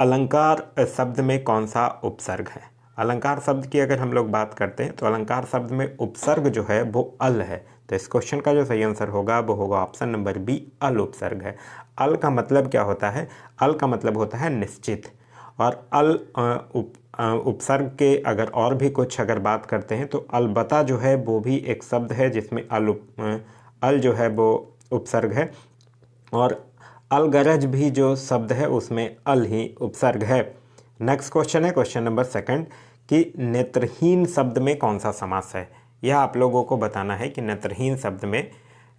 अलंकार शब्द में कौन सा उपसर्ग है? अलंकार शब्द की अगर हम लोग बात करते हैं तो अलंकार शब्द में उपसर्ग जो है वो अल है। तो इस क्वेश्चन का जो सही आंसर होगा वो होगा ऑप्शन नंबर बी, अल उपसर्ग है। अल का मतलब क्या होता है? अल का मतलब होता है निश्चित। और अल उपसर्ग के अगर और भी कुछ अगर बात करते हैं तो अलबत्ता जो है वो भी एक शब्द है जिसमें अल जो है वो उपसर्ग है। और अलगरज भी जो शब्द है उसमें अल ही उपसर्ग है। नेक्स्ट क्वेश्चन है क्वेश्चन नंबर सेकंड कि नेत्रहीन शब्द में कौन सा समास है? यह आप लोगों को बताना है कि नेत्रहीन शब्द में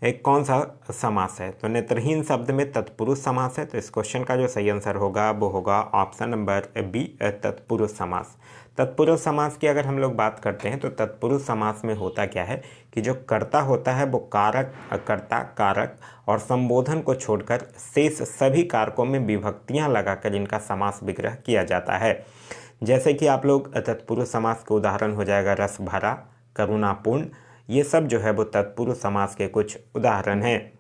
एक कौन सा समास है। तो नेत्रहीन शब्द में तत्पुरुष समास है। तो इस क्वेश्चन का जो सही आंसर होगा वो होगा ऑप्शन नंबर बी, तत्पुरुष समास। तत्पुरुष समास की अगर हम लोग बात करते हैं तो तत्पुरुष समास में होता क्या है कि जो कर्ता होता है वो कारक, कर्ता, कारक और संबोधन को छोड़कर शेष सभी कारकों में विभक्तियां लगाकर इनका समास विग्रह किया जाता है। जैसे कि आप लोग तत्पुरुष समास का उदाहरण हो जाएगा रस भरा, करुणापूर्ण, ये सब जो है वो तत्पुरुष समास के कुछ उदाहरण हैं।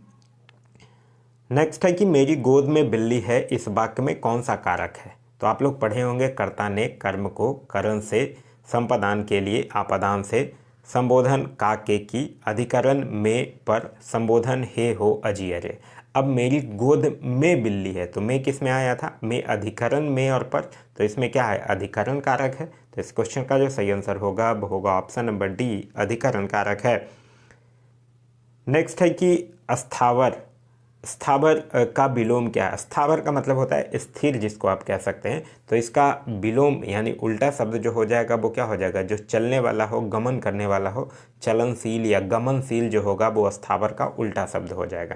नेक्स्ट है कि मेरी गोद में बिल्ली है, इस वाक्य में कौन सा कारक है? तो आप लोग पढ़े होंगे कर्ता ने कर्म को करण से, संपादन के लिए आपादान से, संबोधन का के की, अधिकरण में पर, संबोधन हे हो अजियरे। अब मेरी गोद में बिल्ली है तो मैं किस में आया था? मैं अधिकरण में और पर, तो इसमें क्या है? अधिकरण कारक है। तो इस क्वेश्चन का जो सही आंसर होगा वो होगा ऑप्शन नंबर डी, अधिकरण कारक है। नेक्स्ट है कि स्थावर, स्थावर का विलोम क्या है? स्थावर का मतलब होता है स्थिर, जिसको आप कह सकते हैं। तो इसका विलोम यानी उल्टा शब्द जो हो जाएगा वो क्या हो जाएगा? जो चलने वाला हो, गमन करने वाला हो, चलनशील या गमनशील जो होगा वो स्थावर का उल्टा शब्द हो जाएगा।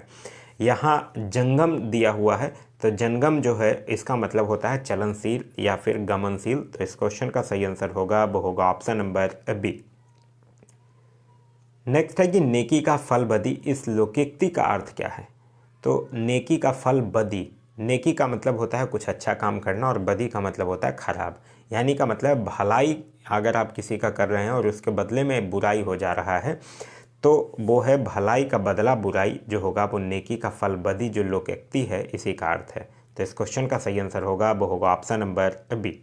यहाँ जंगम दिया हुआ है तो जंगम जो है इसका मतलब होता है चलनशील या फिर गमनशील। तो इस क्वेश्चन का सही आंसर होगा वो होगा ऑप्शन नंबर बी। नेक्स्ट है कि नेकी का फल बदी, इस लोकोक्ति का अर्थ क्या है? तो नेकी का फल बदी, नेकी का मतलब होता है कुछ अच्छा काम करना और बदी का मतलब होता है खराब। यानी का मतलब भलाई अगर आप किसी का कर रहे हैं और उसके बदले में बुराई हो जा रहा है तो वो है भलाई का बदला बुराई जो होगा वो नेकी का फल बदी जो लोकोक्ति है इसी का अर्थ है। तो इस क्वेश्चन का सही आंसर होगा वो होगा ऑप्शन नंबर बी।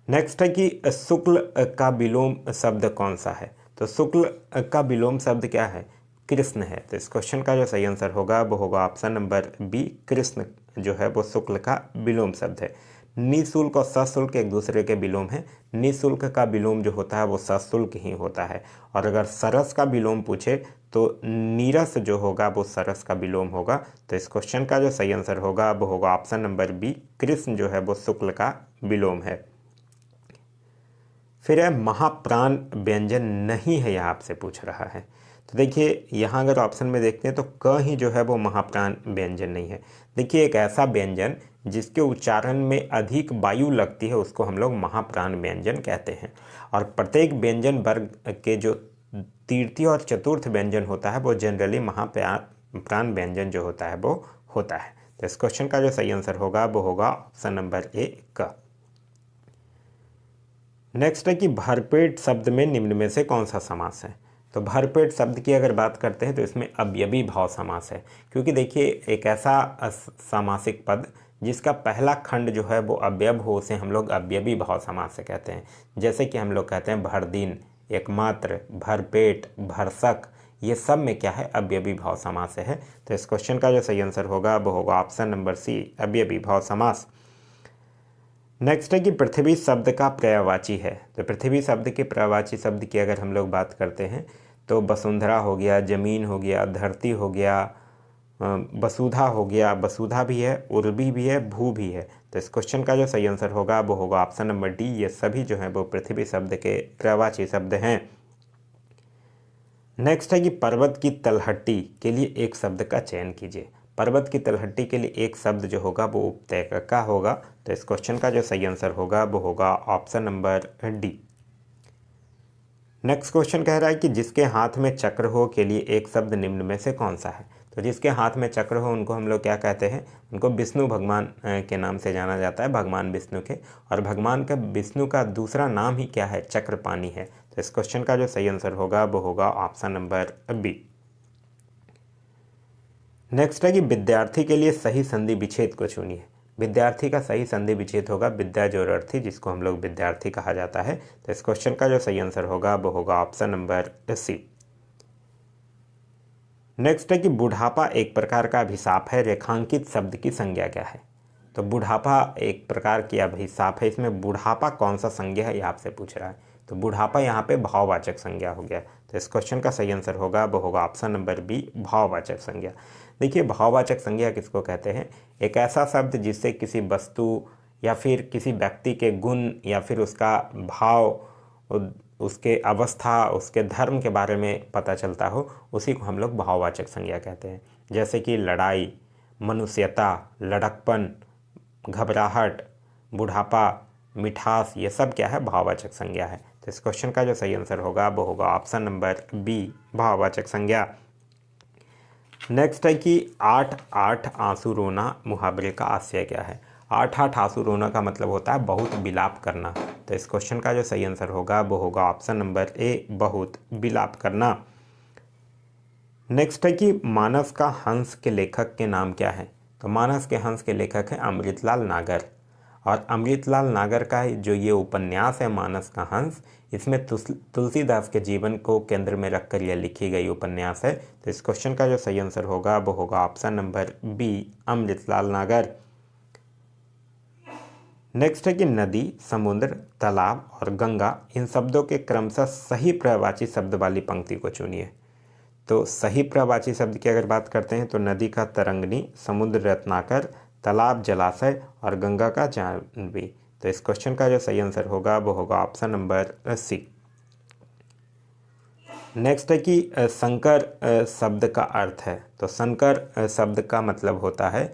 नेक्स्ट है कि शुक्ल का विलोम शब्द कौन सा है? तो शुक्ल का विलोम शब्द क्या है? कृष्ण है। तो इस क्वेश्चन का जो सही आंसर होगा वो होगा ऑप्शन नंबर बी, कृष्ण जो है वो शुक्ल का विलोम शब्द है। निःशुल्क और सशुल्क एक दूसरे के विलोम है। निःशुल्क का विलोम जो होता है वो सशुल्क ही होता है। और अगर सरस का विलोम पूछे तो नीरस जो होगा वो सरस का विलोम होगा। तो इस क्वेश्चन का जो सही आंसर होगा वो होगा ऑप्शन नंबर बी, कृष्ण जो है वो शुक्ल का विलोम है। फिर है महाप्राण व्यंजन नहीं है, यह आपसे पूछ रहा है। तो देखिए यहाँ अगर ऑप्शन में देखते हैं तो क ही जो है वो महाप्राण व्यंजन नहीं है। देखिए एक ऐसा व्यंजन जिसके उच्चारण में अधिक वायु लगती है उसको हम लोग महाप्राण व्यंजन कहते हैं। और प्रत्येक व्यंजन वर्ग के जो तृतीय और चतुर्थ व्यंजन होता है वो जनरली महाप्राण व्यंजन जो होता है वो होता है। तो इस क्वेश्चन का जो सही आंसर होगा वो होगा ऑप्शन नंबर ए का। नेक्स्ट है कि भरपेट शब्द में निम्न में से कौन सा समास है? तो भरपेट शब्द की अगर बात करते हैं तो इसमें अवयवी भाव समास है। क्योंकि देखिए एक ऐसा सामासिक पद जिसका पहला खंड जो है वो अवयव हो उसे हम लोग अवयवी भाव समास से कहते हैं। जैसे कि हम लोग कहते हैं भर दिन, एकमात्र, भरपेट, भरसक, ये सब में क्या है? अवयवी भाव समास है। तो इस क्वेश्चन का जो सही आंसर होगा वो होगा ऑप्शन नंबर सी, अवयवी भाव समास। नेक्स्ट है कि पृथ्वी शब्द का पर्यायवाची है। तो पृथ्वी शब्द के पर्यायवाची शब्द की अगर हम लोग बात करते हैं तो वसुंधरा हो गया, जमीन हो गया, धरती हो गया, वसुधा हो गया, वसुधा भी है, उर्वी भी है, भू भी है। तो इस क्वेश्चन का जो सही आंसर होगा वो होगा ऑप्शन नंबर डी, ये सभी जो है वो पृथ्वी शब्द के पर्यायवाची शब्द हैं। नेक्स्ट है कि पर्वत की तलहटी के लिए एक शब्द का चयन कीजिए। पर्वत की तलहटी के लिए एक शब्द जो होगा वो उपतैय का होगा। तो इस क्वेश्चन का जो सही आंसर होगा वो होगा option number D. Next question कह रहा है कि जिसके हाथ में चक्र हो के लिए एक शब्द निम्न में से कौन सा है? तो जिसके हाथ में चक्र हो उनको हम लोग क्या कहते हैं? उनको विष्णु भगवान के नाम से जाना जाता है, भगवान विष्णु के। और भगवान का विष्णु का दूसरा नाम ही क्या है? चक्रपाणी है। तो इस क्वेश्चन का जो सही आंसर होगा वो होगा ऑप्शन नंबर बी। नेक्स्ट है कि विद्यार्थी के लिए सही संधि विच्छेद को चुनिए। विद्यार्थी का सही संधि विच्छेद होगा विद्याजोरर्थी, जिसको हम लोग विद्यार्थी कहा जाता है। तो इस क्वेश्चन का जो सही आंसर होगा वो होगा ऑप्शन नंबर सी। नेक्स्ट है कि बुढ़ापा एक प्रकार का अभिशाप है, रेखांकित शब्द की संज्ञा क्या है। तो बुढ़ापा एक प्रकार की अभिशाप है, इसमें बुढ़ापा कौन सा संज्ञा है ये आपसे पूछ रहा है। तो बुढ़ापा यहाँ पे भाववाचक संज्ञा हो गया। तो इस क्वेश्चन का सही आंसर होगा वो होगा ऑप्शन नंबर बी, भाववाचक संज्ञा। देखिए भाववाचक संज्ञा किसको कहते हैं, एक ऐसा शब्द जिससे किसी वस्तु या फिर किसी व्यक्ति के गुण या फिर उसका भाव, उसके अवस्था, उसके धर्म के बारे में पता चलता हो, उसी को हम लोग भाववाचक संज्ञा कहते हैं। जैसे कि लड़ाई, मनुष्यता, लड़कपन, घबराहट, बुढ़ापा, मिठास, ये सब क्या है, भाववाचक संज्ञा है। तो इस क्वेश्चन का जो सही आंसर होगा वो होगा ऑप्शन नंबर बी, भाववाचक संज्ञा। नेक्स्ट है कि 8-8 आंसू रोना मुहावरे का आशय क्या है। 8-8 आंसू रोना का मतलब होता है बहुत विलाप करना। तो इस क्वेश्चन का जो सही आंसर होगा वो होगा ऑप्शन नंबर ए, बहुत विलाप करना। नेक्स्ट है कि मानस का हंस के लेखक के नाम क्या है। तो मानस के हंस के लेखक हैं अमृतलाल नागर। और अमृतलाल नागर का जो ये उपन्यास है मानस का हंस, इसमें तुलसीदास के जीवन को केंद्र में रखकर यह लिखी गई उपन्यास है। तो इस क्वेश्चन का जो सही आंसर होगा वो होगा ऑप्शन नंबर बी, अमृतलाल नागर। नेक्स्ट है कि नदी, समुद्र, तालाब और गंगा, इन शब्दों के क्रमशः सही पर्यायवाची शब्द वाली पंक्ति को चुनिए। तो सही पर्यायवाची शब्द की अगर बात करते हैं तो नदी का तरंगनी, समुद्र रत्नाकर, तालाब जलाशय और गंगा का जाह्नवी। तो इस क्वेश्चन का जो सही आंसर होगा वो होगा ऑप्शन नंबर सी। नेक्स्ट है कि संकर शब्द का अर्थ है। तो संकर शब्द का मतलब होता है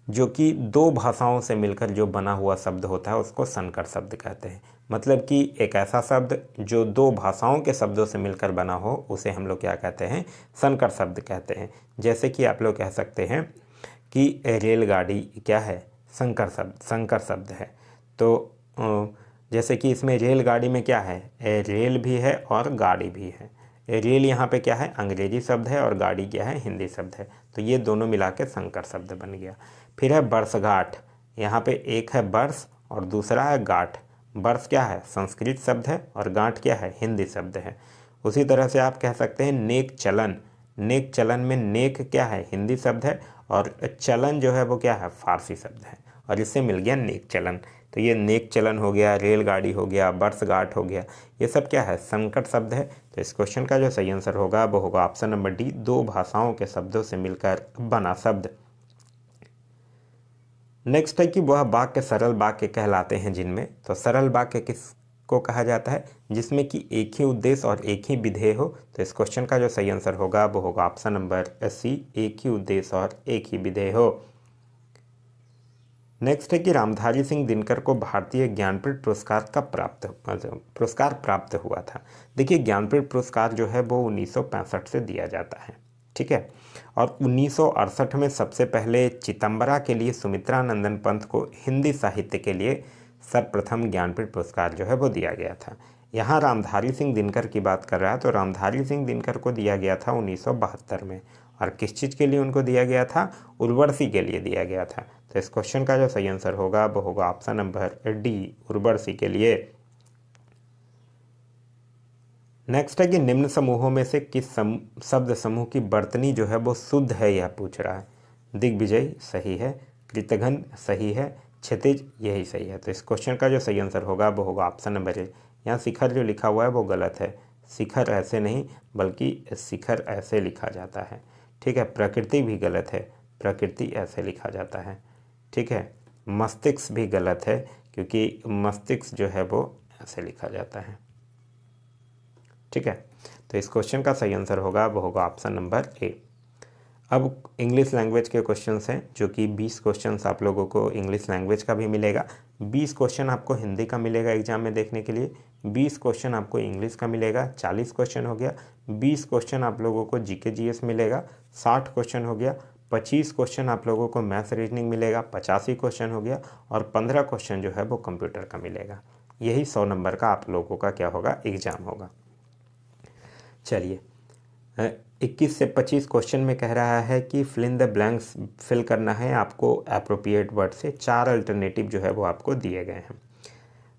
जो कि दो भाषाओं से मिलकर जो बना हुआ शब्द होता है उसको संकर शब्द कहते हैं। मतलब कि एक ऐसा शब्द जो दो भाषाओं के शब्दों से मिलकर बना हो उसे हम लोग क्या कहते हैं, संकर शब्द कहते हैं। जैसे कि आप लोग कह सकते हैं कि रेलगाड़ी क्या है, संकर शब्द है। तो जैसे कि इसमें रेलगाड़ी में क्या है, रेल भी है और गाड़ी भी है। रेल यहाँ पे क्या है, अंग्रेजी शब्द है और गाड़ी क्या है, हिंदी शब्द है। तो ये दोनों मिला के संकर शब्द बन गया। फिर है बरसगांठ, यहाँ पे एक है बरस और दूसरा है गांठ। बरस क्या है, संस्कृत शब्द है और गांठ क्या है, हिंदी शब्द है। उसी तरह से आप कह सकते हैं नेक चलन। नेक चलन में नेक क्या है, हिंदी शब्द है और चलन जो है वो क्या है, फारसी शब्द है और इससे मिल गया नेक चलन। तो ये नेक चलन हो गया, रेलगाड़ी हो गया, बरसगांठ हो गया, ये सब क्या है, संकर शब्द है। तो इस क्वेश्चन का जो सही आंसर होगा वो होगा ऑप्शन नंबर डी, दो भाषाओं के शब्दों से मिलकर बना शब्द। नेक्स्ट है कि वह वाक्य सरल वाक्य कहलाते हैं जिनमें, तो सरल वाक्य किसको कहा जाता है, जिसमें कि एक ही उद्देश्य और एक ही विधेय हो। तो इस क्वेश्चन का जो सही आंसर होगा वो होगा ऑप्शन नंबर सी, एक ही उद्देश्य और एक ही विधेय हो। नेक्स्ट है कि रामधारी सिंह दिनकर को भारतीय ज्ञानपीठ पुरस्कार का पुरस्कार प्राप्त हुआ था। देखिए ज्ञानपीठ पुरस्कार जो है वो 1965 से दिया जाता है, ठीक है। और 1968 में सबसे पहले चिदंबरा के लिए सुमित्रा नंदन पंत को हिंदी साहित्य के लिए सर्वप्रथम ज्ञानपीठ पुरस्कार जो है वो दिया गया था। यहाँ रामधारी सिंह दिनकर की बात कर रहा है, तो रामधारी सिंह दिनकर को दिया गया था 1972 में। और किस चीज़ के लिए उनको दिया गया था, उर्वशी के लिए दिया गया था। तो इस क्वेश्चन का जो सही आंसर होगा वो होगा ऑप्शन नंबर डी, उर्वशी के लिए। नेक्स्ट है कि निम्न समूहों में से किस शब्द समूह की वर्तनी जो है वो शुद्ध है, यह पूछ रहा है। दिग्विजय सही है, कृतघ्न सही है, क्षितिज यही सही है। तो इस क्वेश्चन का जो सही आंसर होगा वो होगा ऑप्शन नंबर ए। यहाँ शिखर जो लिखा हुआ है वो गलत है, शिखर ऐसे नहीं बल्कि शिखर ऐसे लिखा जाता है, ठीक है। प्रकृति भी गलत है, प्रकृति ऐसे लिखा जाता है, ठीक है। मस्तिष्क भी गलत है क्योंकि मस्तिष्क जो है वो ऐसे लिखा जाता है, ठीक है। तो इस क्वेश्चन का सही आंसर होगा वो होगा ऑप्शन नंबर ए। अब इंग्लिश लैंग्वेज के क्वेश्चंस हैं जो कि 20 क्वेश्चंस आप लोगों को इंग्लिश लैंग्वेज का भी मिलेगा, 20 क्वेश्चन आपको हिंदी का मिलेगा एग्जाम में देखने के लिए, 20 क्वेश्चन आपको इंग्लिश का मिलेगा, 40 क्वेश्चन हो गया, 20 क्वेश्चन आप लोगों को जीके जीएस मिलेगा, 60 क्वेश्चन हो गया, 25 क्वेश्चन आप लोगों को मैथ्स रीजनिंग मिलेगा, 85 क्वेश्चन हो गया और 15 क्वेश्चन जो है वो कंप्यूटर का मिलेगा। यही 100 नंबर का आप लोगों का क्या होगा, एग्जाम होगा। चलिए 21 से 25 क्वेश्चन में कह रहा है कि fill in the blanks fill करना है आपको अप्रोप्रिएट वर्ड से। 4 अल्टरनेटिव जो है वो आपको दिए गए हैं।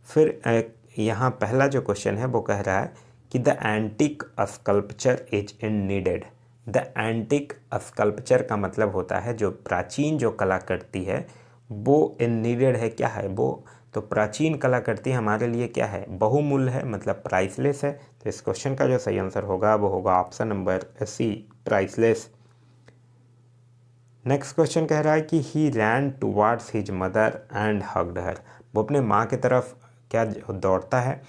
फिर यहाँ पहला जो क्वेश्चन है वो कह रहा है कि the antique sculpture is in needed. The antique sculpture का मतलब होता है जो प्राचीन जो कलाकृति है वो इन नीडेड है। क्या है वो? तो प्राचीन कलाकृति हमारे लिए क्या है? बहुमूल्य है, मतलब प्राइसलेस है। तो इस क्वेश्चन का जो सही आंसर होगा वो होगा option number C, priceless. Next question कह रहा है कि he ran towards his mother and hugged her. वो अपने माँ की तरफ क्या दौड़ता है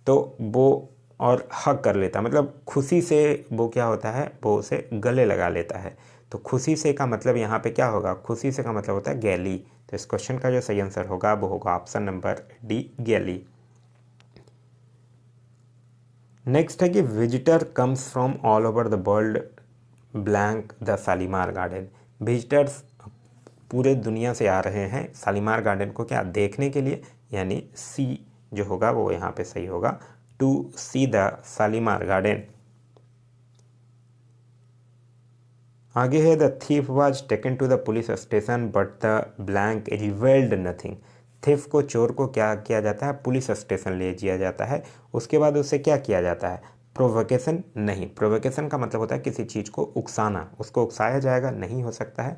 तो वो और हग कर लेता है, मतलब खुशी से वो क्या होता है, वो उसे गले लगा लेता है। तो खुशी से का मतलब यहाँ पे क्या होगा? खुशी से का मतलब होता है गैली। तो इस क्वेश्चन का जो सही आंसर होगा वो होगा ऑप्शन नंबर डी, गैली। नेक्स्ट है कि visitor comes from all over the world blank the Shalimar garden. Visitors पूरे दुनिया से आ रहे हैं शालीमार गार्डन को क्या देखने के लिए, यानी सी जो होगा वो यहाँ पे सही होगा, to see the Shalimar garden. आगे है the thief was taken to the police station but the blank revealed nothing. Thief को, चोर को क्या किया जाता है? पुलिस स्टेशन ले जाया जाता है। उसके बाद उससे क्या किया जाता है? प्रोवोकेशन नहीं। प्रोवोकेशन का मतलब होता है किसी चीज़ को उकसाना, उसको उकसाया जाएगा, नहीं हो सकता है।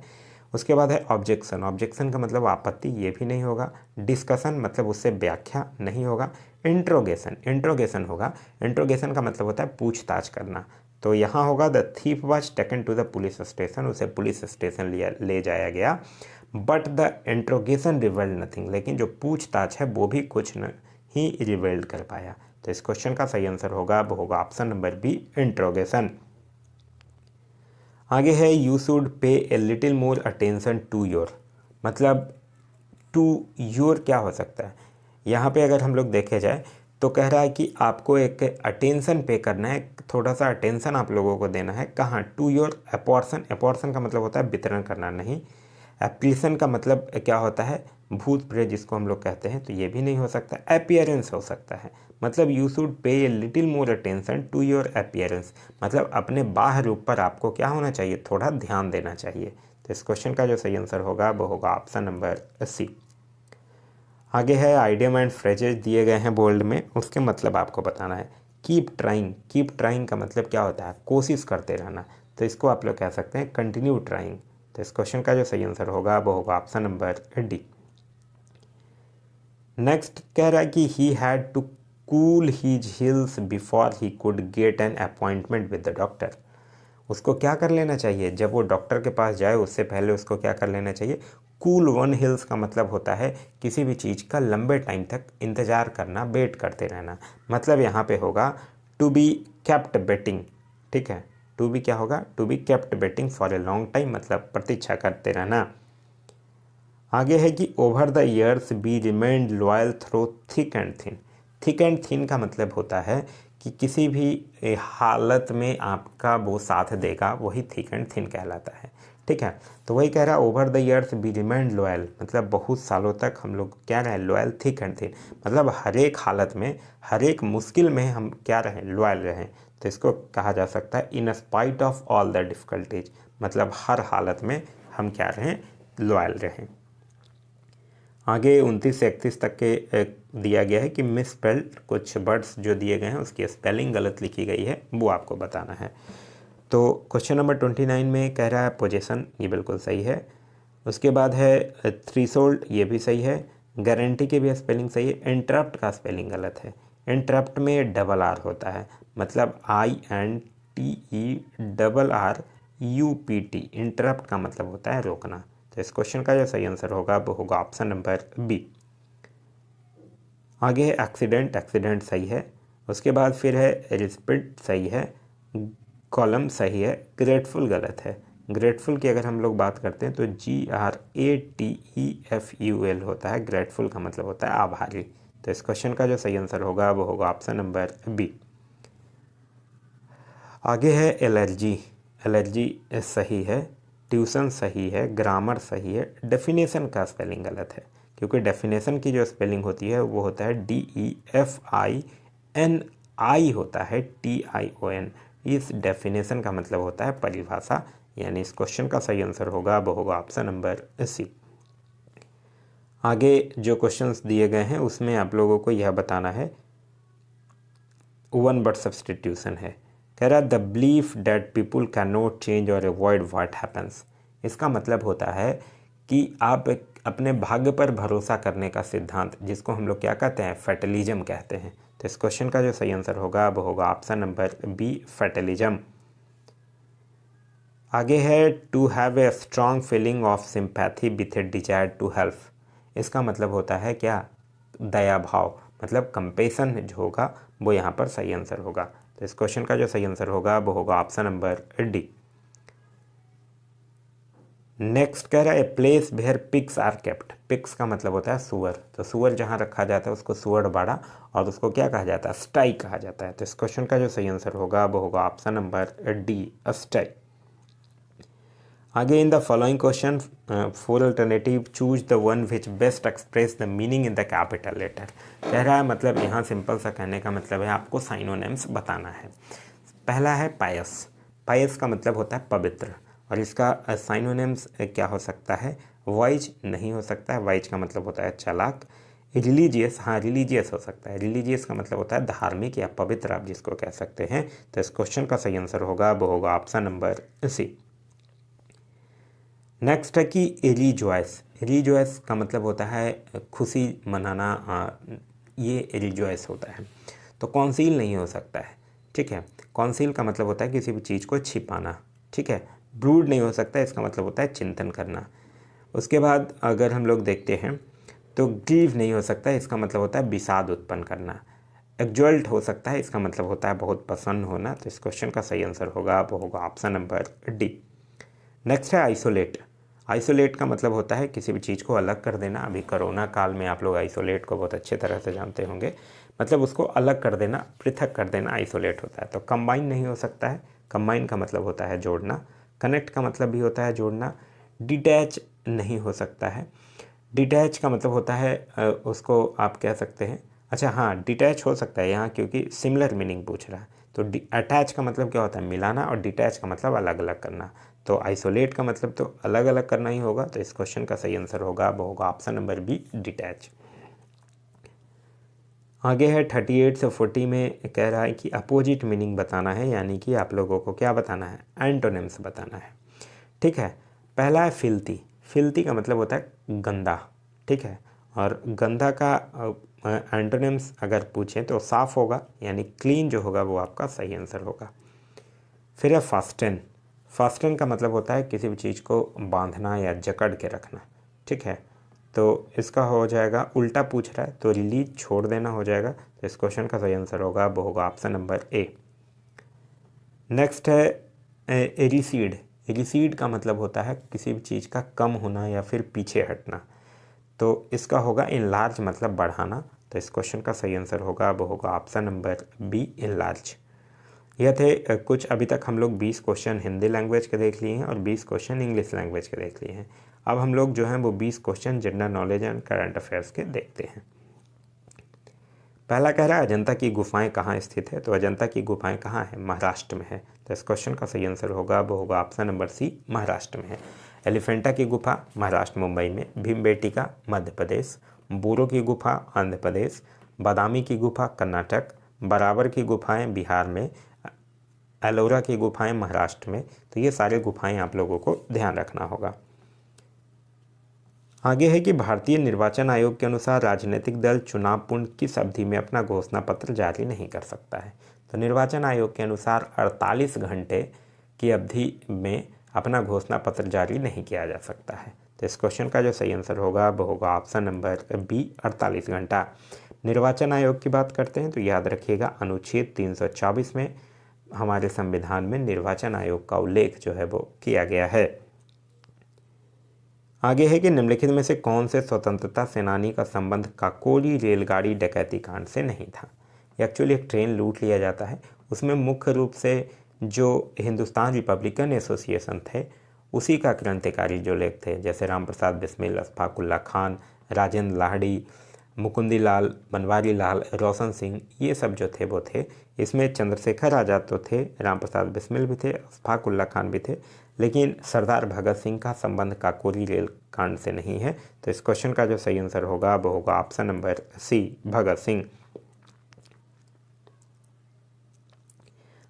उसके बाद है ऑब्जेक्शन। ऑब्जेक्शन का मतलब आपत्ति, ये भी नहीं होगा। डिस्कशन मतलब उससे व्याख्या, नहीं होगा। इंट्रोगेशन, इंट्रोगेशन होगा। इंट्रोगेशन का मतलब होता है पूछताछ करना। तो यहाँ होगा the thief was taken to the police station. उसे पुलिस स्टेशन ले जाया गया। But the interrogation revealed nothing, लेकिन जो पूछताछ है वो भी कुछ नहीं रिवेल्ड कर पाया। तो इस क्वेश्चन का सही आंसर होगा वो होगा ऑप्शन नंबर बी, इंट्रोगेशन। आगे है you should pay a little more attention to your. मतलब टू योर क्या हो सकता है? यहाँ पे अगर हम लोग देखे जाए तो कह रहा है कि आपको एक अटेंशन पे करना है, थोड़ा सा अटेंशन आप लोगों को देना है। कहाँ? To your apportion. अपॉर्शन का मतलब होता है वितरण करना, नहीं। एप्लीसन का मतलब क्या होता है? भूत प्रेत जिसको हम लोग कहते हैं, तो ये भी नहीं हो सकता। अपीयरेंस हो सकता है, मतलब you should pay a little more attention to your appearance, मतलब अपने बाह्य रूप पर आपको क्या होना चाहिए? थोड़ा ध्यान देना चाहिए। तो इस क्वेश्चन का जो सही आंसर होगा वो होगा ऑप्शन नंबर सी। आगे है आइडियम एंड फ्रेजेज दिए गए हैं बोल्ड में, उसके मतलब आपको बताना है। Keep trying. कीप ट्राइंग का मतलब क्या होता है? कोशिश करते रहना। तो इसको आप लोग कह सकते हैं कंटिन्यू ट्राइंग। तो इस क्वेश्चन का जो सही आंसर होगा वो होगा ऑप्शन नंबर डी। नेक्स्ट कह रहा है कि he had to cool his heels before he could get an appointment with the doctor. उसको क्या कर लेना चाहिए? जब वो डॉक्टर के पास जाए उससे पहले उसको क्या कर लेना चाहिए? कूल वन हिल्स का मतलब होता है किसी भी चीज़ का लंबे टाइम तक इंतज़ार करना, वेट करते रहना। मतलब यहाँ पे होगा टू बी केप्ट वेटिंग। ठीक है, टू बी क्या होगा? To be kept waiting for a long time, मतलब प्रतीक्षा करते रहना। आगे है कि over the years be remained loyal through thick and thin. Thick and thin का मतलब होता है कि किसी भी हालत में आपका वो साथ देगा, वही थिक एंड थिन कहलाता है। ठीक है, तो वही कह रहा है over the years be remained loyal, मतलब बहुत सालों तक हम लोग क्या रहे? लॉयल। थिक एंड थिन मतलब हर एक हालत में, हर एक मुश्किल में हम क्या रहें? लॉयल रहें। तो इसको कहा जा सकता है in spite of all the difficulties, मतलब हर हालत में हम क्या रहें? लॉयल रहें। आगे 29 से 31 तक के दिया गया है कि मिस स्पेल्ड, कुछ वर्ड्स जो दिए गए हैं उसकी स्पेलिंग गलत लिखी गई है, वो आपको बताना है। तो क्वेश्चन नंबर 29 में कह रहा है पोजीशन, ये बिल्कुल सही है। उसके बाद है थ्रीशोल्ड, ये भी सही है। गारंटी की भी स्पेलिंग सही है। इंटरप्ट का स्पेलिंग गलत है। इंटरप्ट में डबल आर होता है, मतलब INTERRUPT। इंटरप्ट का मतलब होता है रोकना। तो इस क्वेश्चन का जो सही आंसर होगा वो होगा ऑप्शन नंबर बी। आगे है एक्सीडेंट। एक्सीडेंट सही है। उसके बाद फिर है रिस्पेक्ट, सही है। कॉलम सही है। ग्रेटफुल गलत है। ग्रेटफुल की अगर हम लोग बात करते हैं तो GRATEFUL होता है। ग्रेटफुल का मतलब होता है आभारी। तो इस क्वेश्चन का जो सही आंसर होगा वो होगा ऑप्शन नंबर बी। आगे है एलर्जी। एलर्जी सही है। ट्यूशन सही है। ग्रामर सही है। डेफिनेशन का स्पेलिंग गलत है, क्योंकि डेफिनेशन की जो स्पेलिंग होती है वो होता है DEFINI होता है TION। इस डेफिनेशन का मतलब होता है परिभाषा, यानी इस क्वेश्चन का सही आंसर होगा वो होगा ऑप्शन नंबर सी। आगे जो क्वेश्चंस दिए गए हैं उसमें आप लोगों को यह बताना है, वन वर्ड सब्सटीट्यूशन है। कह रहा the belief that people can not change और अवॉइड व्हाट हैपन्स। इसका मतलब होता है कि आप अपने भाग्य पर भरोसा करने का सिद्धांत, जिसको हम लोग क्या कहते हैं, फैटलिज्म कहते हैं। तो इस क्वेश्चन का जो सही आंसर होगा वो होगा ऑप्शन नंबर बी, फैटलिज्म। आगे है to have a strong feeling of sympathy with a desire to help. इसका मतलब होता है क्या, दया भाव, मतलब कंपेशन जो होगा वो यहाँ पर सही आंसर होगा। तो इस क्वेश्चन का जो सही आंसर होगा वो होगा ऑप्शन नंबर डी। नेक्स्ट कह रहा है a place where pigs are kept. Pigs का मतलब होता है सुअर, तो सुअर जहाँ रखा जाता है उसको सुअर बाड़ा, और उसको क्या कहा जाता है, स्टाई कहा जाता है। तो इस क्वेश्चन का जो सही आंसर होगा वो होगा ऑप्शन नंबर डी, स्टाई। आगे in the following question four alternative choose the one which best express the meaning in the capital letter. कह रहा है मतलब यहाँ सिंपल सा कहने का मतलब है आपको साइनोनिम्स बताना है। पहला है पायस। पायस का मतलब होता है पवित्र, और इसका साइनोनिम्स क्या हो सकता है, वाइज नहीं हो सकता है, वाइज का मतलब होता है चालाक। रिलीजियस, हाँ रिलीजियस हो सकता है, रिलीजियस का मतलब होता है धार्मिक या पवित्र, आप जिसको कह सकते हैं। तो इस क्वेश्चन का सही आंसर होगा वो होगा ऑप्शन नंबर सी। नेक्स्ट है कि रिजॉयस। रिजॉयस का मतलब होता है खुशी मनाना, ये रिजॉयस होता है। तो कॉन्सील नहीं हो सकता है, ठीक है। कॉन्सील का मतलब होता है किसी भी चीज़ को छिपाना, ठीक है। ब्रूड नहीं हो सकता, इसका मतलब होता है चिंतन करना। उसके बाद अगर हम लोग देखते हैं तो ग्रीव नहीं हो सकता, इसका मतलब होता है विषाद उत्पन्न करना। एक्जॉल्ट हो सकता है, इसका मतलब होता है बहुत प्रसन्न होना। तो इस क्वेश्चन का सही आंसर होगा वो होगा ऑप्शन नंबर डी। नेक्स्ट है आइसोलेट। आइसोलेट का मतलब होता है किसी भी चीज़ को अलग कर देना। अभी कोरोना काल में आप लोग आइसोलेट को बहुत अच्छे तरह से जानते होंगे, मतलब उसको अलग कर देना, पृथक कर देना आइसोलेट होता है। तो कंबाइन नहीं हो सकता है, कंबाइन का मतलब होता है जोड़ना। कनेक्ट का मतलब भी होता है जोड़ना। डिटैच नहीं हो सकता है, डिटैच का मतलब होता है उसको आप कह सकते हैं, अच्छा हाँ डिटैच हो सकता है यहाँ, क्योंकि सिमिलर मीनिंग पूछ रहा है। तो अटैच का मतलब क्या होता है, मिलाना, और डिटैच का मतलब अलग अलग करना। तो आइसोलेट का मतलब तो अलग अलग करना ही होगा। तो इस क्वेश्चन का सही आंसर होगा वो होगा ऑप्शन नंबर बी, डिटैच। आगे है 38 से 40 में कह रहा है कि अपोजिट मीनिंग बताना है, यानी कि आप लोगों को क्या बताना है, एंटोनिम्स बताना है, ठीक है। पहला है फिल्थी। फिल्थी का मतलब होता है गंदा, ठीक है। और गंदा का एंटोनिम्स अगर पूछें तो साफ़ होगा, यानी क्लीन जो होगा वो आपका सही आंसर होगा। फिर है फास्टन। फास्टन का मतलब होता है किसी भी चीज़ को बांधना या जकड़ के रखना, ठीक है। तो इसका हो जाएगा, उल्टा पूछ रहा है तो रिलीज, छोड़ देना हो जाएगा। तो इस क्वेश्चन का सही आंसर होगा वो होगा ऑप्शन नंबर ए। नेक्स्ट है एरिसीड। एरिसीड का मतलब होता है किसी भी चीज़ का कम होना या फिर पीछे हटना। तो इसका होगा इनलार्ज, मतलब बढ़ाना। तो इस क्वेश्चन का सही आंसर होगा वो होगा ऑप्शन नंबर बी, इनलार्ज। यह थे कुछ, अभी तक हम लोग 20 क्वेश्चन हिंदी लैंग्वेज के देख लिए हैं और 20 क्वेश्चन इंग्लिश लैंग्वेज के देख लिए हैं। अब हम लोग जो हैं वो 20 question general knowledge and current affairs के देखते हैं। पहला कह रहा है अजंता की गुफाएं कहाँ स्थित है। तो अजंता की गुफाएं कहाँ है, महाराष्ट्र में है। तो इस क्वेश्चन का सही आंसर होगा वो होगा ऑप्शन नंबर सी, महाराष्ट्र में है। एलिफेंटा की गुफा महाराष्ट्र, मुंबई में। भीमबेटिका मध्य प्रदेश। बोरो की गुफा आंध्र प्रदेश। बादामी की गुफा कर्नाटक। बराबर की गुफाएं बिहार में। एलोरा की गुफाएं महाराष्ट्र में। तो ये सारे गुफाएं आप लोगों को ध्यान रखना होगा। आगे है कि भारतीय निर्वाचन आयोग के अनुसार राजनीतिक दल चुनाव पूर्ण किस अवधि में अपना घोषणा पत्र जारी नहीं कर सकता है। तो निर्वाचन आयोग के अनुसार 48 घंटे की अवधि में अपना घोषणा पत्र जारी नहीं किया जा सकता है। तो इस क्वेश्चन का जो सही आंसर होगा वो होगा ऑप्शन नंबर बी, 48 घंटा। निर्वाचन आयोग की बात करते हैं तो याद रखिएगा अनुच्छेद 324 में हमारे संविधान में निर्वाचन आयोग का उल्लेख जो है वो किया गया है। आगे है कि निम्नलिखित में से कौन से स्वतंत्रता सेनानी का संबंध काकोरी रेलगाड़ी डकैती कांड से नहीं था। एक्चुअली एक ट्रेन लूट लिया जाता है, उसमें मुख्य रूप से जो हिंदुस्तान रिपब्लिकन एसोसिएशन थे उसी का क्रांतिकारी जो लोग थे, जैसे राम प्रसाद बिस्मिल, अशफाक उल्ला खान, राजेंद्र लाहड़ी, मुकुंदी लाल, बनवारी लाल, रोशन सिंह, ये सब जो थे वो थे। इसमें चंद्रशेखर आज़ाद तो थे, राम प्रसाद बिस्मिल भी थे, अशफाक उल्ला खान भी थे, लेकिन सरदार भगत सिंह का संबंध काकोरी रेल कांड से नहीं है। तो इस क्वेश्चन का जो सही आंसर होगा वो होगा ऑप्शन नंबर सी, भगत सिंह।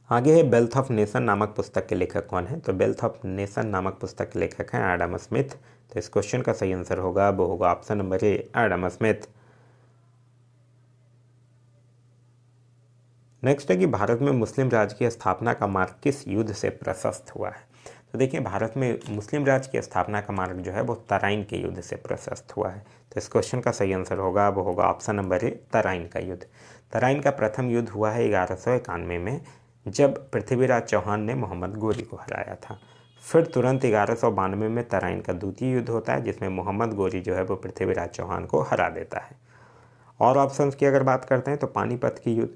आगे है वेल्थ ऑफ नेशन नामक पुस्तक के लेखक कौन है? तो वेल्थ ऑफ नेशन नामक पुस्तक के लेखक हैं एडम स्मिथ। तो इस क्वेश्चन का सही आंसर होगा वो होगा option number A, Adam Smith. Next है कि भारत में मुस्लिम राज्य की स्थापना का मार्ग किस युद्ध से प्रशस्त हुआ है? तो देखिए, भारत में मुस्लिम राज्य की स्थापना का मार्ग जो है वो तराइन के युद्ध से प्रशस्त हुआ है। तो इस क्वेश्चन का सही आंसर होगा वो होगा ऑप्शन नंबर ए, तराइन का युद्ध। तराइन का प्रथम युद्ध हुआ है 1191 में, जब पृथ्वीराज चौहान ने मोहम्मद गोरी को हराया था। फिर तुरंत 1192 में तराइन का द्वितीय युद्ध होता है, जिसमें मोहम्मद गोरी जो है वो पृथ्वीराज चौहान को हरा देता है। और ऑप्शंस की अगर बात करते हैं तो पानीपत की युद्ध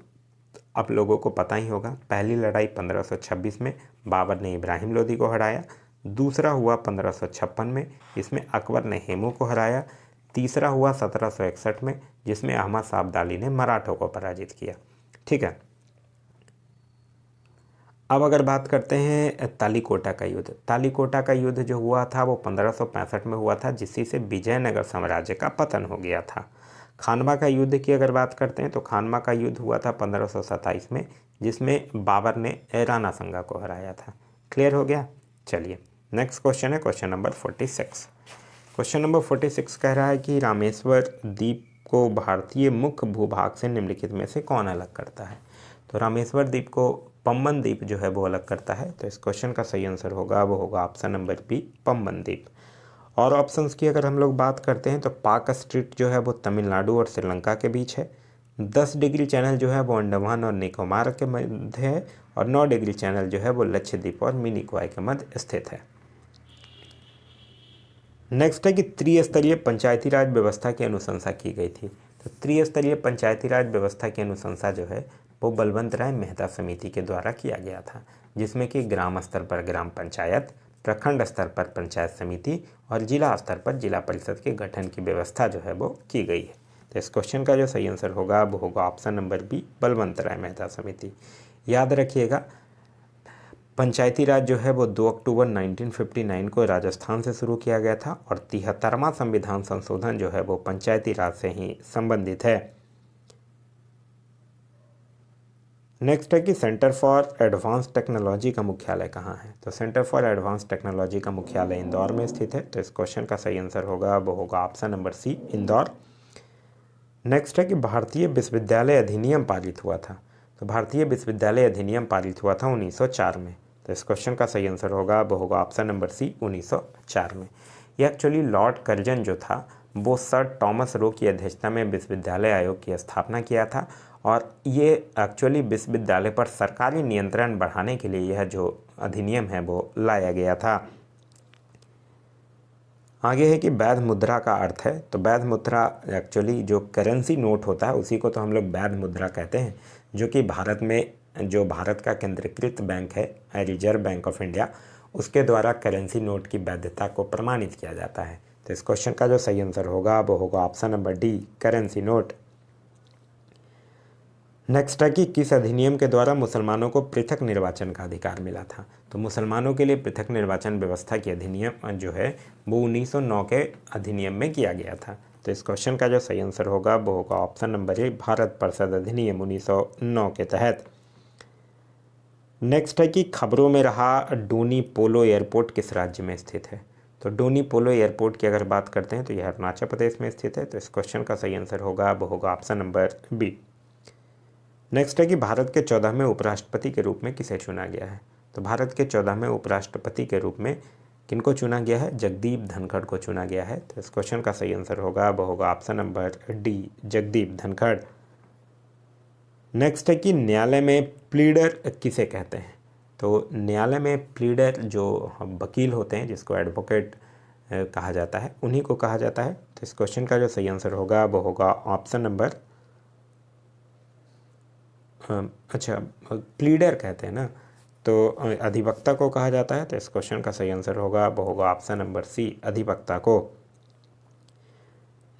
आप लोगों को पता ही होगा। पहली लड़ाई 1526 में बाबर ने इब्राहिम लोदी को हराया। दूसरा हुआ 1556 में, इसमें अकबर ने हेमू को हराया। तीसरा हुआ 1761 में, जिसमें अहमद शाह अब्दाली ने मराठों को पराजित किया। ठीक है, अब अगर बात करते हैं तालीकोटा का युद्ध। तालीकोटा का युद्ध जो हुआ था वो 1565 में हुआ था, जिससे से विजयनगर साम्राज्य का पतन हो गया था। खानवा का युद्ध की अगर बात करते हैं तो खानवा का युद्ध हुआ था 1527 में, जिसमें बाबर ने राणा संगा को हराया था। क्लियर हो गया? चलिए नेक्स्ट क्वेश्चन है क्वेश्चन नंबर 46। क्वेश्चन नंबर 46 कह रहा है कि रामेश्वर द्वीप को भारतीय मुख्य भूभाग से निम्नलिखित में से कौन अलग करता है? तो रामेश्वर द्वीप को पम्बन द्वीप जो है वो अलग करता है। तो इस क्वेश्चन का सही आंसर होगा वो होगा ऑप्शन नंबर बी, पम्बन द्वीप। और ऑप्शंस की अगर हम लोग बात करते हैं तो पाक स्ट्रीट जो है वो तमिलनाडु और श्रीलंका के बीच है। 10 डिग्री चैनल जो है वो अंडमान और निकोबार के मध्य है। और 9 डिग्री चैनल जो है वो लक्षद्वीप और मिनिकॉय के मध्य स्थित है। नेक्स्ट है कि त्रिस्तरीय पंचायती राज व्यवस्था की अनुशंसा की गई थी। तो त्रिस्तरीय पंचायती राज व्यवस्था की अनुशंसा जो है वो बलवंत राय मेहता समिति के द्वारा किया गया था, जिसमें कि ग्राम स्तर पर ग्राम पंचायत, प्रखंड स्तर पर पंचायत समिति और जिला स्तर पर जिला परिषद के गठन की व्यवस्था जो है वो की गई है। तो इस क्वेश्चन का जो सही आंसर होगा वो होगा ऑप्शन नंबर बी, बलवंत राय मेहता समिति। याद रखिएगा, पंचायती राज जो है वो 2 अक्टूबर 1959 को राजस्थान से शुरू किया गया था और 73वां संविधान संशोधन जो है वो पंचायती राज से ही संबंधित है। नेक्स्ट है कि सेंटर फॉर एडवांस टेक्नोलॉजी का मुख्यालय कहाँ है? तो सेंटर फॉर एडवांस टेक्नोलॉजी का मुख्यालय इंदौर में स्थित है। तो इस क्वेश्चन का सही आंसर होगा वो होगा option number C, Indore. Next है कि भारतीय विश्वविद्यालय अधिनियम पारित हुआ था। तो भारतीय विश्वविद्यालय अधिनियम पारित हुआ था 1904 में। तो इस क्वेश्चन का सही आंसर होगा वो होगा ऑप्शन नंबर सी, 1904 में। ये एक्चुअली लॉर्ड कर्जन जो था वो सर टॉमस रो की अध्यक्षता में विश्वविद्यालय आयोग की स्थापना किया था और ये एक्चुअली विश्वविद्यालय पर सरकारी नियंत्रण बढ़ाने के लिए यह जो अधिनियम है वो लाया गया था। आगे है कि वैध मुद्रा का अर्थ है। तो वैध मुद्रा एक्चुअली जो करेंसी नोट होता है उसी को तो हम लोग वैध मुद्रा कहते हैं, जो कि भारत में जो भारत का केंद्रीकृत बैंक है रिजर्व बैंक ऑफ इंडिया, उसके द्वारा करेंसी नोट की वैधता को प्रमाणित किया जाता है। तो इस क्वेश्चन का जो सही आंसर होगा वो होगा option number D, currency note. Next है कि किस अधिनियम के द्वारा मुसलमानों को पृथक निर्वाचन का अधिकार मिला था? तो मुसलमानों के लिए पृथक निर्वाचन व्यवस्था की अधिनियम जो है वो 1909 के अधिनियम में किया गया था। तो इस क्वेश्चन का जो सही आंसर होगा वो होगा ऑप्शन नंबर ए, भारत परिषद अधिनियम 1909 के तहत। नेक्स्ट है कि खबरों में रहा डोनी पोलो एयरपोर्ट किस राज्य में स्थित है? तो डोनी पोलो एयरपोर्ट की अगर बात करते हैं तो यह अरुणाचल प्रदेश में स्थित है। तो इस क्वेश्चन का सही आंसर होगा वो होगा ऑप्शन नंबर बी। नेक्स्ट है कि भारत के 14वें उपराष्ट्रपति के रूप में किसे चुना गया है? तो भारत के 14वें उपराष्ट्रपति के रूप में किनको चुना गया है? जगदीप धनखड़ को चुना गया है। तो इस क्वेश्चन का सही आंसर होगा वो होगा option number D, Jagdeep Dhankhar. Next है कि न्यायालय में प्लीडर किसे कहते हैं? तो न्यायालय में प्लीडर जो वकील होते हैं, जिसको एडवोकेट कहा जाता है, उन्हीं को कहा जाता है। तो इस क्वेश्चन का जो सही आंसर होगा वो होगा ऑप्शन नंबर प्लीडर कहते हैं ना, तो अधिवक्ता को कहा जाता है। तो इस क्वेश्चन का सही आंसर होगा वो होगा ऑप्शन नंबर सी, अधिवक्ता को।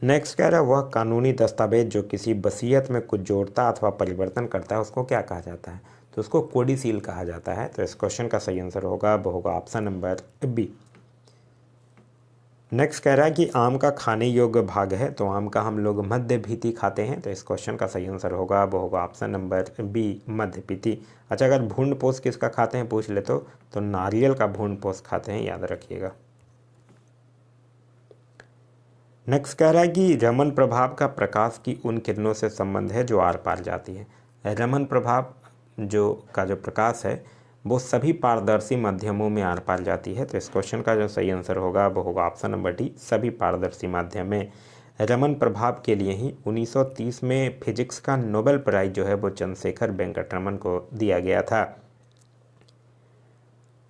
नेक्स्ट कह रहा है वह कानूनी दस्तावेज जो किसी वसीयत में कुछ जोड़ता अथवा परिवर्तन करता है उसको क्या कहा जाता है, तो उसको कोडिसील कहा जाता है। तो इस क्वेश्चन का सही आंसर होगा वो होगा ऑप्शन नंबर बी। नेक्स्ट कह रहा है कि आम का खाने योग्य भाग है, तो आम का हम लोग मध्य भीति खाते हैं, तो इस क्वेश्चन का सही आंसर होगा वो होगा ऑप्शन नंबर बी मध्य भीति। अच्छा, अगर भूर्ण पोष किसका खाते हैं पूछ ले तो नारियल का भूर्ण पोष खाते हैं, याद रखिएगा। नेक्स्ट कह रहा है कि रमन प्रभाव का प्रकाश की उन किरणों से संबंध है जो आर पार जाती है। रमन प्रभाव जो प्रकाश है वो सभी पारदर्शी माध्यमों में आर पार जाती है, तो इस क्वेश्चन का जो सही आंसर होगा वो होगा ऑप्शन नंबर डी सभी पारदर्शी माध्यम में। रमन प्रभाव के लिए ही 1930 में फिजिक्स का नोबेल प्राइज जो है वो चंद्रशेखर वेंकटरमन को दिया गया था।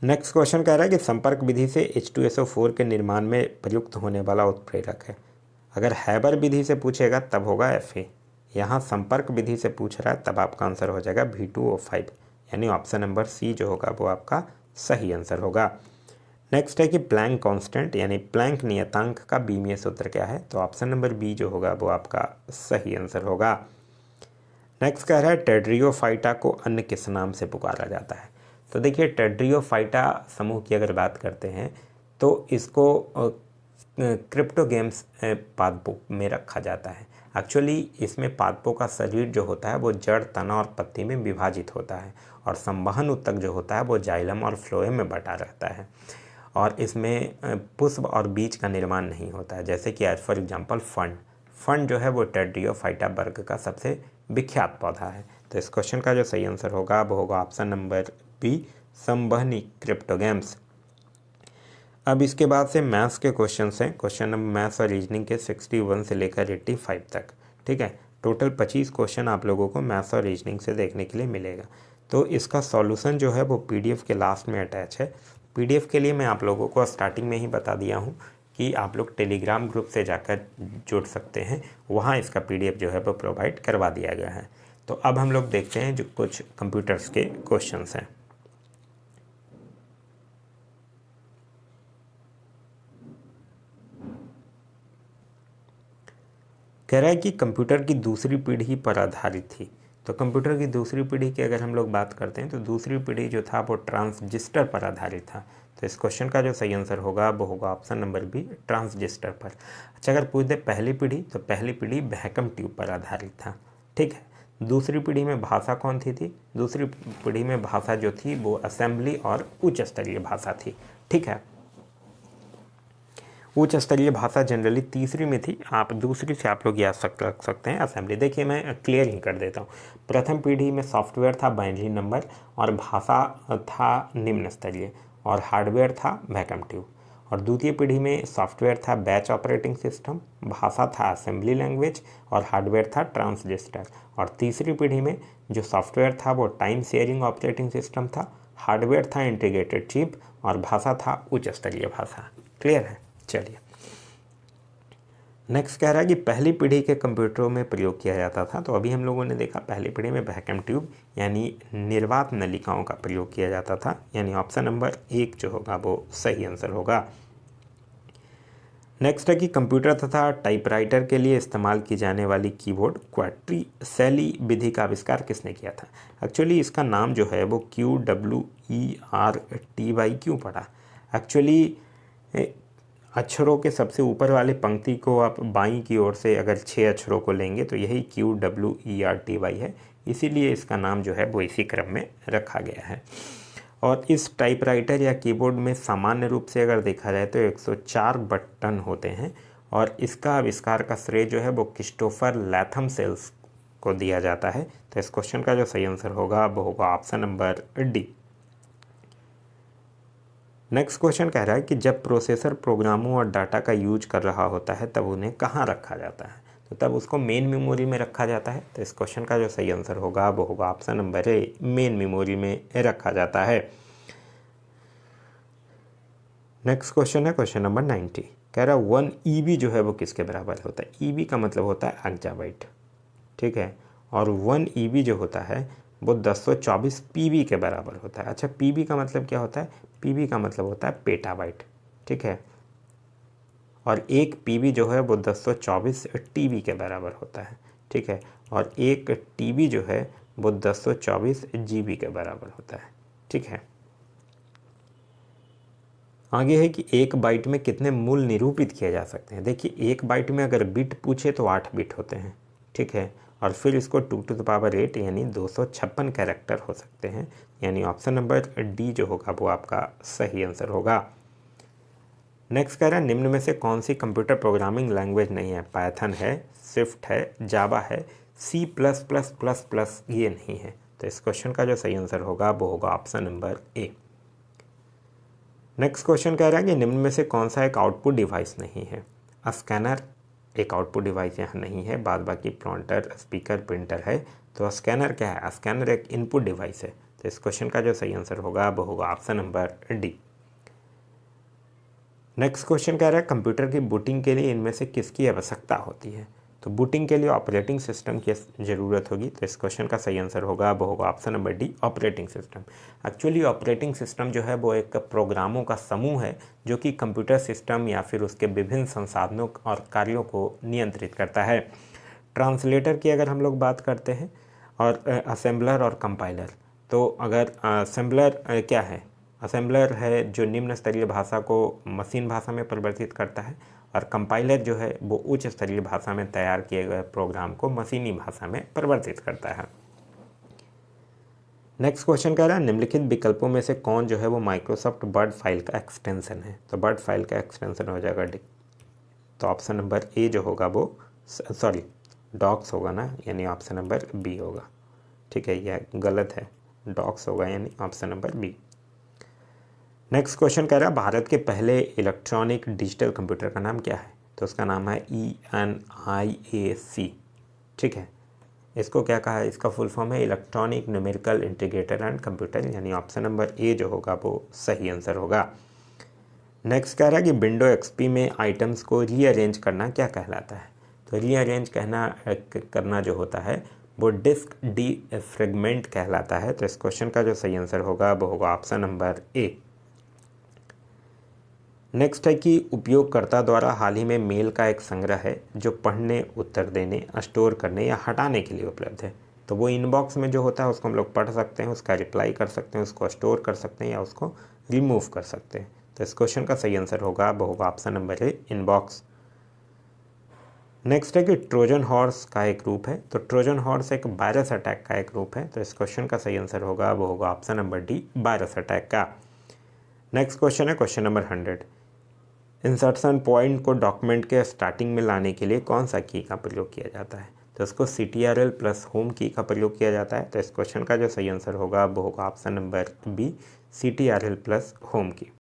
नेक्स्ट क्वेश्चन कह रहा है कि संपर्क विधि से H2SO4 के निर्माण में प्रयुक्त होने वाला उत्प्रेरक है। अगर हैबर विधि से पूछेगा तब होगा Fa, यहाँ संपर्क विधि से पूछ रहा है तब आपका आंसर हो जाएगा V2O5, यानी ऑप्शन नंबर सी जो होगा वो आपका सही आंसर होगा। नेक्स्ट है कि प्लैंक कांस्टेंट यानी प्लैंक नियतांक का बीमीय सूत्र क्या है, तो ऑप्शन नंबर बी जो होगा वो आपका सही आंसर होगा। नेक्स्ट कह रहा है टेड्रियोफाइटा को अन्य किस नाम से पुकारा जाता है, तो देखिए टेड्रियोफाइटा समूह की अगर बात करते हैं तो इसको क्रिप्टोगेम्स पादपों में रखा जाता है। एक्चुअली इसमें पादपों का शरीर जो होता है वो जड़, तना और पत्ती में विभाजित होता है और संवहन ऊतक जो होता है वो जाइलम और फ्लोएम में बटा रहता है और इसमें पुष्प और बीज का निर्माण नहीं होता है, जैसे कि एज फॉर एग्जांपल फंड जो है वो टेड्रियोफाइटा वर्ग का सबसे विख्यात पौधा है। तो इस क्वेश्चन का जो सही आंसर होगा वो होगा ऑप्शन नंबर बी संवहनी क्रिप्टोगेम्स। अब इसके बाद से मैथ्स के क्वेश्चंस हैं, क्वेश्चन नंबर मैथ्स और रीजनिंग के 61 से लेकर 85 तक, ठीक है। टोटल 25 क्वेश्चन आप लोगों को मैथ्स और रीजनिंग से देखने के लिए मिलेगा। तो इसका सॉल्यूशन जो है वो पीडीएफ के लास्ट में अटैच है। पीडीएफ के लिए मैं आप लोगों को स्टार्टिंग में ही बता दिया हूँ कि आप लोग टेलीग्राम ग्रुप से जाकर जुड़ सकते हैं, वहाँ इसका पीडीएफ जो है वो प्रोवाइड करवा दिया गया है। तो अब हम लोग देखते हैं जो कुछ कंप्यूटर्स के क्वेश्चंस हैं। कह रहा है कि कंप्यूटर की दूसरी पीढ़ी पर आधारित थी, तो कंप्यूटर की दूसरी पीढ़ी की अगर हम लोग बात करते हैं तो दूसरी पीढ़ी जो था वो ट्रांसजिस्टर पर आधारित था। तो इस क्वेश्चन का जो सही आंसर होगा वो होगा ऑप्शन नंबर बी ट्रांसजिस्टर पर। अच्छा, अगर पूछ दे पहली पीढ़ी तो पहली पीढ़ी वैक्यूम ट्यूब पर आधारित था, ठीक है। दूसरी पीढ़ी में भाषा कौन थी? दूसरी पीढ़ी में भाषा जो थी वो असेंबली और उच्च स्तरीय भाषा थी, ठीक है। उच्च स्तरीय भाषा जनरली तीसरी में थी, आप दूसरी से आप लोग याद रख सकते हैं असेंबली। देखिए मैं क्लियर ही कर देता हूँ। प्रथम पीढ़ी में सॉफ्टवेयर था बाइनरी नंबर और भाषा था निम्न स्तरीय और हार्डवेयर था वैक्यूम ट्यूब। और द्वितीय पीढ़ी में सॉफ्टवेयर था बैच ऑपरेटिंग सिस्टम, भाषा था असेंबली लैंग्वेज और हार्डवेयर था ट्रांसजिस्टर। और तीसरी पीढ़ी में जो सॉफ्टवेयर था वो टाइम शेयरिंग ऑपरेटिंग सिस्टम था, हार्डवेयर था इंटीग्रेटेड चिप और भाषा था उच्च स्तरीय भाषा। क्लियर है? चलिए नेक्स्ट कह रहा है कि पहली पीढ़ी के कंप्यूटरों में प्रयोग किया जाता था, तो अभी हम लोगों ने देखा पहली पीढ़ी में वैक्यूम ट्यूब यानी निर्वात नलिकाओं का प्रयोग किया जाता था, यानी ऑप्शन नंबर 1 जो होगा वो सही आंसर होगा। नेक्स्ट है कि कंप्यूटर तथा टाइपराइटर के लिए इस्तेमाल की जाने वाली कीबोर्ड क्वाड्रीसेली विधि का आविष्कार किसने किया था? एक्चुअली इसका नाम जो है वो QWERTY क्यों पड़ा? एक्चुअली अक्षरों के सबसे ऊपर वाले पंक्ति को आप बाईं की ओर से अगर 6 अक्षरों को लेंगे तो यही QWERTY है, इसीलिए इसका नाम जो है वो इसी क्रम में रखा गया है। और इस टाइपराइटर या कीबोर्ड में सामान्य रूप से अगर देखा जाए तो 104 बटन होते हैं और इसका आविष्कार का श्रेय जो है वो क्रिस्टोफर लैथम सेल्स को दिया जाता है। तो इस क्वेश्चन का जो सही आंसर होगा वो होगा option number D. Next question कह रहा है कि जब प्रोसेसर प्रोग्रामों और डाटा का यूज कर रहा होता है तब उन्हें कहाँ रखा जाता है? तो तब उसको मेन मेमोरी में रखा जाता है। तो इस क्वेश्चन का जो सही आंसर होगा वो होगा option number A main memory में रखा जाता है। नेक्स्ट क्वेश्चन है क्वेश्चन नंबर 90। कह रहा है 1 EB जो है वो किसके बराबर होता है? EB का मतलब होता है एक्जाबाइट, ठीक है। और 1 EB जो होता है वो 1024 PB के बराबर होता है। अच्छा, PB का मतलब क्या होता है? PB का मतलब होता है पेटाबाइट, ठीक है। और एक पीबी जो है वो 1024 टीबी के बराबर होता है, ठीक है, और एक टीबी जो है वो 1024 जीबी के बराबर होता है, ठीक है। आगे है कि एक बाइट में कितने मूल निरूपित किए जा सकते हैं। देखिए एक बाइट में अगर बिट पूछे तो 8 बिट होते हैं, ठीक है, और फिर इसको 2⁸ यानी 256 कैरेक्टर हो सकते हैं, यानी ऑप्शन नंबर डी जो होगा वो आपका सही आंसर होगा। नेक्स्ट कह रहा है निम्न में से कौन सी कंप्यूटर प्रोग्रामिंग लैंग्वेज नहीं है। पाइथन है, स्विफ्ट है, जावा है, C++++ ये नहीं है। तो इस क्वेश्चन का जो सही आंसर होगा वो होगा option number A. Next question कह रहा है कि निम्न में से कौन सा एक आउटपुट डिवाइस नहीं है। स्कैनर एक आउटपुट डिवाइस यहाँ नहीं है, बाद बाकी प्लॉन्टर, स्पीकर, प्रिंटर है। तो स्कैनर क्या है? स्कैनर एक इनपुट डिवाइस है। तो इस क्वेश्चन का जो सही आंसर होगा वो होगा option number D. Next question कह रहा है कंप्यूटर की बूटिंग के लिए इनमें से किसकी आवश्यकता होती है। तो बूटिंग के लिए ऑपरेटिंग सिस्टम की ज़रूरत होगी। तो इस क्वेश्चन का सही आंसर होगा वो होगा option number D, operating system. Actually operating system जो है वो एक प्रोग्रामों का समूह है जो कि कंप्यूटर सिस्टम या फिर उसके विभिन्न संसाधनों और कार्यों को नियंत्रित करता है। ट्रांसलेटर की अगर हम लोग बात करते हैं और असेंबलर और कंपाइलर, तो अगर असेंबलर क्या है? असेंबलर है जो निम्न स्तरीय भाषा को मशीन भाषा में परिवर्तित करता है, और कंपाइलर जो है वो उच्च स्तरीय भाषा में तैयार किए गए प्रोग्राम को मशीनी भाषा में परिवर्तित करता है। नेक्स्ट क्वेश्चन कह रहा है निम्नलिखित विकल्पों में से कौन जो है वो माइक्रोसॉफ्ट वर्ड फाइल का एक्सटेंशन है। तो वर्ड फाइल का एक्सटेंशन हो जाएगा डी। तो ऑप्शन नंबर ए जो होगा वो सॉरी डॉक्स होगा ना, यानी ऑप्शन नंबर बी होगा। ठीक है, यह गलत है, डॉक्स होगा यानी option number B. Next question कह रहा है भारत के पहले इलेक्ट्रॉनिक डिजिटल कंप्यूटर का नाम क्या है। तो उसका नाम है ENIAC। ठीक है, इसको क्या कहा है? इसका फुल फॉर्म है electronic numerical integrator and computer, यानी ऑप्शन नंबर ए जो होगा वो सही आंसर होगा। नेक्स्ट कह रहा है कि विंडो एक्सपी में आइटम्स को रीअरेंज करना क्या कहलाता है। तो रीअरेंज करना जो होता है वो डिस्क डी फ्रेगमेंट कहलाता है। तो इस क्वेश्चन का जो सही आंसर होगा वो होगा ऑप्शन नंबर ए। नेक्स्ट है कि उपयोगकर्ता द्वारा हाल ही में मेल का एक संग्रह है जो पढ़ने, उत्तर देने, स्टोर करने या हटाने के लिए उपलब्ध है। तो वो इनबॉक्स में जो होता है उसको हम लोग पढ़ सकते हैं, उसका रिप्लाई कर सकते हैं, उसको स्टोर कर सकते हैं या उसको रिमूव कर सकते हैं। तो इस क्वेश्चन का सही आंसर होगा वो होगा option number A, inbox. Next है कि ट्रोजन हॉर्स का एक रूप है। तो ट्रोजन हॉर्स एक वायरस अटैक का एक रूप है। तो इस क्वेश्चन का सही आंसर होगा वो होगा option number D, virus attack का। नेक्स्ट क्वेश्चन है क्वेश्चन नंबर 100। इंसर्शन पॉइंट को डॉक्यूमेंट के स्टार्टिंग में लाने के लिए कौन सा की का प्रयोग किया जाता है। तो इसको CTRL प्लस होम की का प्रयोग किया जाता है। तो इस क्वेश्चन का जो सही आंसर होगा वो होगा option number B, CTRL plus home की।